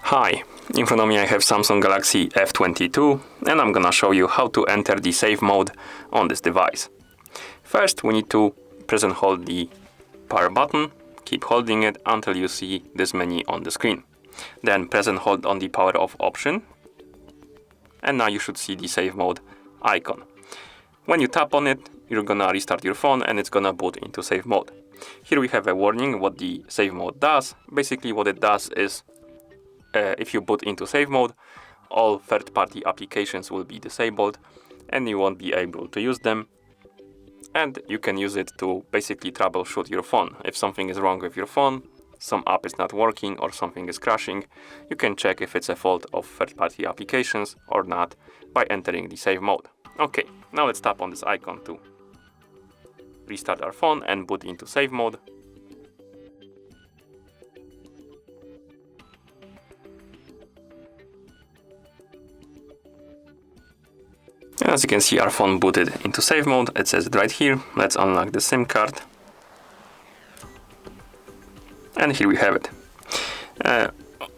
Hi, in front of me I have Samsung Galaxy F22 and I'm gonna show you how to enter the safe mode on this device. First we need to press and hold the power button, keep holding it until you see this menu on the screen. Then press and hold on the power off option and now you should see the safe mode icon. When you tap on it, you're gonna restart your phone and it's gonna boot into safe mode. Here we have a warning what the safe mode does. Basically what it does is if you boot into safe mode, all third-party applications will be disabled and you won't be able to use them. And you can use it to basically troubleshoot your phone. If something is wrong with your phone, some app is not working or something is crashing, you can check if it's a fault of third-party applications or not by entering the safe mode. Okay, now let's tap on this icon to restart our phone and boot into safe mode. As you can see, our phone booted into safe mode. It says it right here. Let's unlock the SIM card. And here we have it.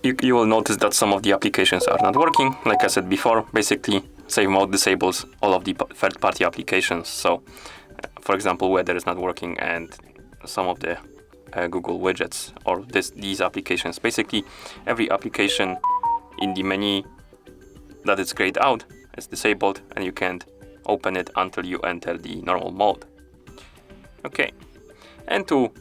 You will notice that some of the applications are not working. Like I said before, basically safe mode disables all of the third-party applications. So, for example, weather is not working and some of the Google widgets or these applications. Basically, every application in the menu that is grayed out is disabled and you can't open it until you enter the normal mode. Okay, and to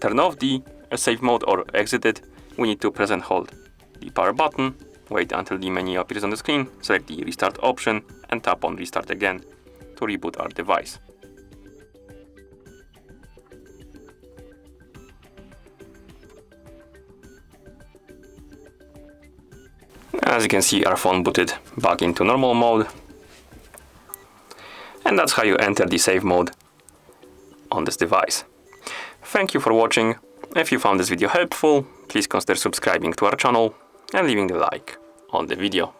turn off the safe mode or exit it, we need to press and hold the power button, wait until the menu appears on the screen, select the restart option and tap on restart again to reboot our device. As you can see, our phone booted back into normal mode. And that's how you enter the safe mode on this device. Thank you for watching. If you found this video helpful, please consider subscribing to our channel and leaving a like on the video.